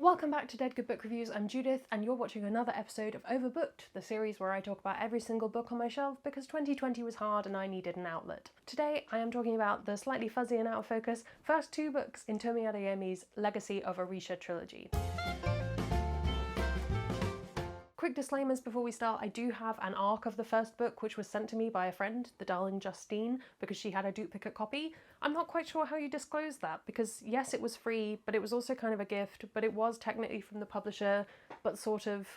Welcome back to Dead Good Book Reviews. I'm Judith and you're watching another episode of Overbooked, the series where I talk about every single book on my shelf because 2020 was hard and I needed an outlet. Today I am talking about the slightly fuzzy and out of focus first two books in Tomi Adeyemi's Legacy of Orisha trilogy. Quick disclaimers before we start, I do have an ARC of the first book which was sent to me by a friend, the darling Justine, because she had a duplicate copy. I'm not quite sure how you disclose that because yes, it was free, but it was also kind of a gift, but it was technically from the publisher, but sort of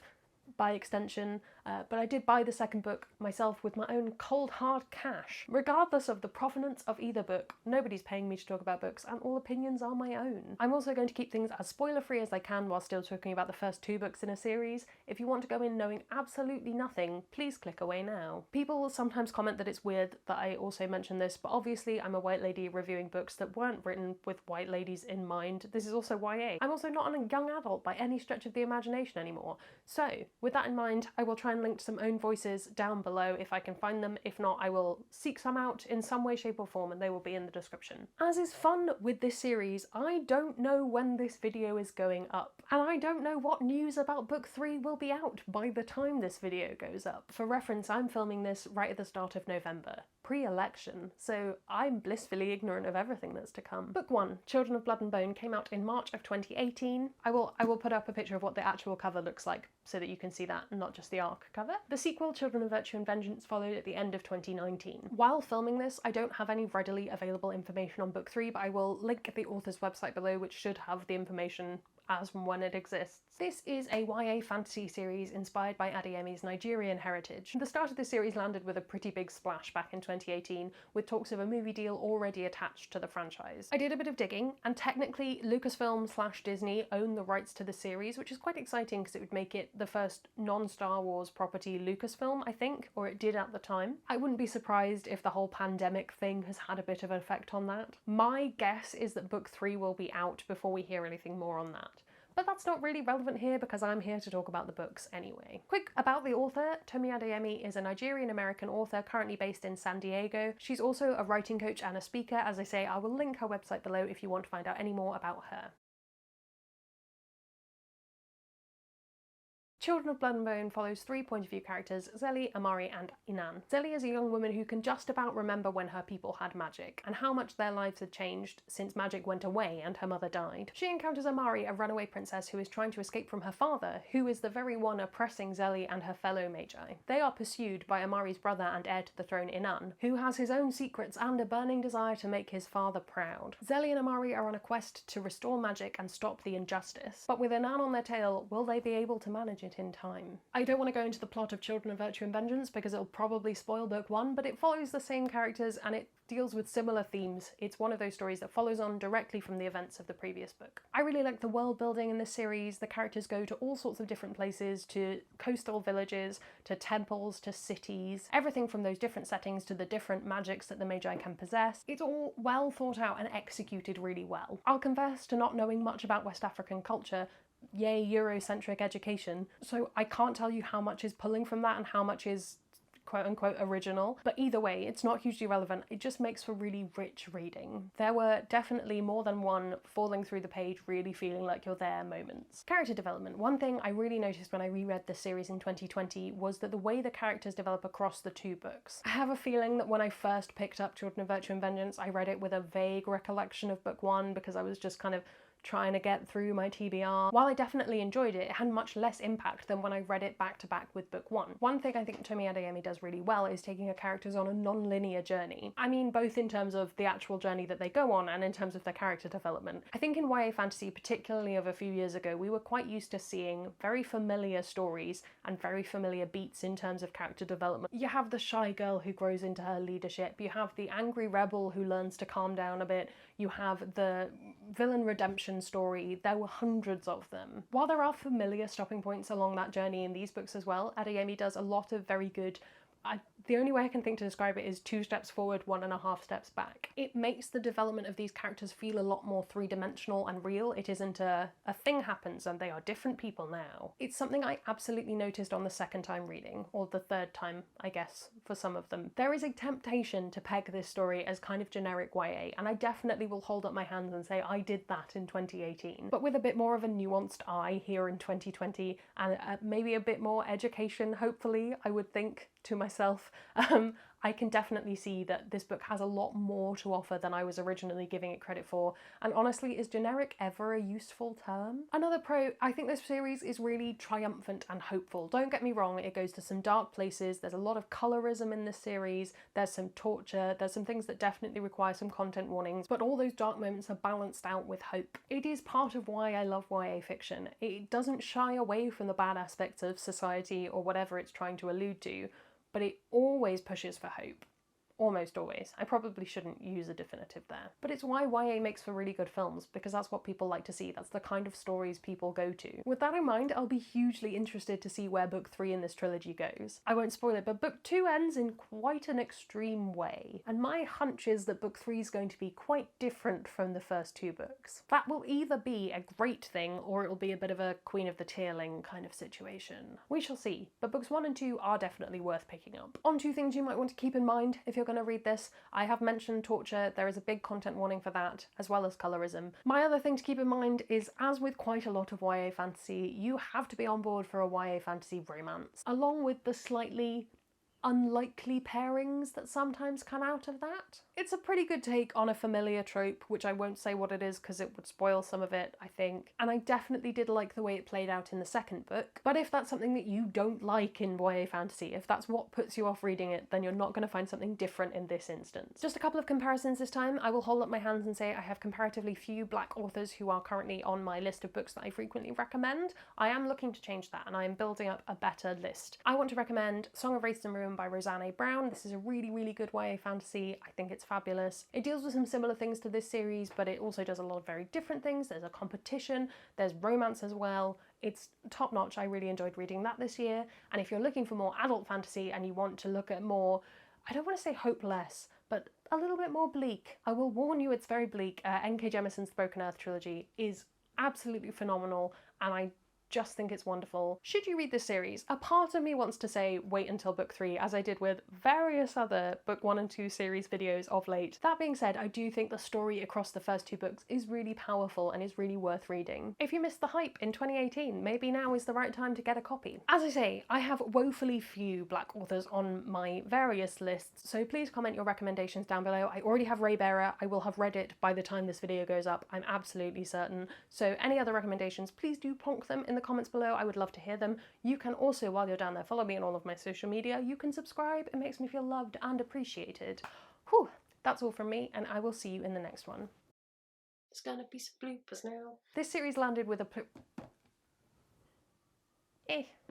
by extension, but I did buy the second book myself with my own cold hard cash. Regardless of the provenance of either book, nobody's paying me to talk about books and all opinions are my own. I'm also going to keep things as spoiler free as I can while still talking about the first two books in a series. If you want to go in knowing absolutely nothing, please click away now. People sometimes comment that it's weird that I also mention this, but obviously I'm a white lady reviewing books that weren't written with white ladies in mind. This is also YA. I'm also not a young adult by any stretch of the imagination anymore. So, with that in mind, I will try and link to some own voices down below if I can find them. If not, I will seek some out in some way, shape or form and they will be in the description. As is fun with this series, I don't know when this video is going up. And I don't know what news about book 3 will be out by the time this video goes up. For reference, I'm filming this right at the start of November, pre-election, so I'm blissfully ignorant of everything that's to come. Book 1, Children of Blood and Bone, came out in March of 2018. I will put up a picture of what the actual cover looks like so that you can see that, and not just the ARC cover. The sequel, Children of Virtue and Vengeance, followed at the end of 2019. While filming this, I don't have any readily available information on book 3, but I will link the author's website below, which should have the information as and when it exists. This is a YA fantasy series inspired by Adeyemi's Nigerian heritage. The start of the series landed with a pretty big splash back in 2018, with talks of a movie deal already attached to the franchise. I did a bit of digging, and technically Lucasfilm/Disney own the rights to the series, which is quite exciting because it would make it the first non-Star Wars property Lucasfilm, I think, or it did at the time. I wouldn't be surprised if the whole pandemic thing has had a bit of an effect on that. My guess is that book 3 will be out before we hear anything more on that. But that's not really relevant here because I'm here to talk about the books anyway. Quick about the author. Tomi Adeyemi is a Nigerian-American author currently based in San Diego. She's also a writing coach and a speaker. As I say, I will link her website below if you want to find out any more about her. Children of Blood and Bone follows three point-of-view characters, Zeli, Amari and Inan. Zeli is a young woman who can just about remember when her people had magic, and how much their lives had changed since magic went away and her mother died. She encounters Amari, a runaway princess who is trying to escape from her father, who is the very one oppressing Zeli and her fellow magi. They are pursued by Amari's brother and heir to the throne, Inan, who has his own secrets and a burning desire to make his father proud. Zeli and Amari are on a quest to restore magic and stop the injustice, but with Inan on their tail, will they be able to manage it in time? I don't want to go into the plot of Children of Virtue and Vengeance because it'll probably spoil book 1, but it follows the same characters and it deals with similar themes. It's one of those stories that follows on directly from the events of the previous book. I really like the world building in this series. The characters go to all sorts of different places, to coastal villages, to temples, to cities, everything from those different settings to the different magics that the Magi can possess. It's all well thought out and executed really well. I'll confess to not knowing much about West African culture, yay Eurocentric education, so I can't tell you how much is pulling from that and how much is quote-unquote original, but either way, it's not hugely relevant. It just makes for really rich reading. There were definitely more than one falling through the page really feeling like you're there moments. Character development. One thing I really noticed when I reread this series in 2020 was that the way the characters develop across the two books. I have a feeling that when I first picked up Children of Virtue and Vengeance, I read it with a vague recollection of book 1 because I was just kind of trying to get through my TBR. While I definitely enjoyed it, it had much less impact than when I read it back to back with book 1. One thing I think Tomi Adeyemi does really well is taking her characters on a non-linear journey. I mean, both in terms of the actual journey that they go on and in terms of their character development. I think in YA fantasy, particularly of a few years ago, we were quite used to seeing very familiar stories and very familiar beats in terms of character development. You have the shy girl who grows into her leadership, you have the angry rebel who learns to calm down a bit, you have the villain redemption story. There were hundreds of them. While there are familiar stopping points along that journey in these books as well, Adeyemi does a lot of very good, I The only way I can think to describe it is 2 steps forward, 1.5 steps back. It makes the development of these characters feel a lot more three-dimensional and real. It isn't a thing happens and they are different people now. It's something I absolutely noticed on the second time reading, or the third time, I guess, for some of them. There is a temptation to peg this story as kind of generic YA, and I definitely will hold up my hands and say I did that in 2018, but with a bit more of a nuanced eye here in 2020, and maybe a bit more education, hopefully, I would think to myself. I can definitely see that this book has a lot more to offer than I was originally giving it credit for, and honestly, is generic ever a useful term? Another pro, I think this series is really triumphant and hopeful. Don't get me wrong, it goes to some dark places, there's a lot of colorism in this series, there's some torture, there's some things that definitely require some content warnings, but all those dark moments are balanced out with hope. It is part of why I love YA fiction. It doesn't shy away from the bad aspects of society or whatever it's trying to allude to, but it always pushes for hope. Almost always. I probably shouldn't use a definitive there. But it's why YA makes for really good films, because that's what people like to see. That's the kind of stories people go to. With that in mind, I'll be hugely interested to see where book 3 in this trilogy goes. I won't spoil it, but book 2 ends in quite an extreme way. And my hunch is that book 3 is going to be quite different from the first 2 books. That will either be a great thing, or it will be a bit of a Queen of the Tearling kind of situation. We shall see. But books 1 and 2 are definitely worth picking up. On to things you might want to keep in mind if you're going to read this. I have mentioned torture, there is a big content warning for that, as well as colorism. My other thing to keep in mind is, as with quite a lot of YA fantasy, you have to be on board for a YA fantasy romance, along with the slightly unlikely pairings that sometimes come out of that. It's a pretty good take on a familiar trope, which I won't say what it is because it would spoil some of it, I think. And I definitely did like the way it played out in the second book. But if that's something that you don't like in YA fantasy, if that's what puts you off reading it, then you're not going to find something different in this instance. Just a couple of comparisons this time. I will hold up my hands and say I have comparatively few black authors who are currently on my list of books that I frequently recommend. I am looking to change that, and I am building up a better list. I want to recommend Song of Wraiths and Ruin by Roseanne A. Brown. This is a really, really good YA fantasy. I think it's fabulous. It deals with some similar things to this series, but it also does a lot of very different things. There's a competition, there's romance as well. It's top notch. I really enjoyed reading that this year. And if you're looking for more adult fantasy and you want to look at more, I don't want to say hopeless, but a little bit more bleak, I will warn you it's very bleak. N.K. Jemisin's The Broken Earth trilogy is absolutely phenomenal, and I just think it's wonderful. Should you read this series? A part of me wants to say wait until book 3, as I did with various other book 1 and 2 series videos of late. That being said, I do think the story across the first 2 books is really powerful and is really worth reading. If you missed the hype in 2018, maybe now is the right time to get a copy. As I say, I have woefully few black authors on my various lists, so please comment your recommendations down below. I already have Raybearer. I will have read it by the time this video goes up, I'm absolutely certain. So any other recommendations, please do plonk them in the comments below. I would love to hear them. You can also, while you're down there, follow me on all of my social media. You can subscribe. It makes me feel loved and appreciated. Whew, that's all from me, and I will see you in the next one. There's gonna be some bloopers now. This series landed with a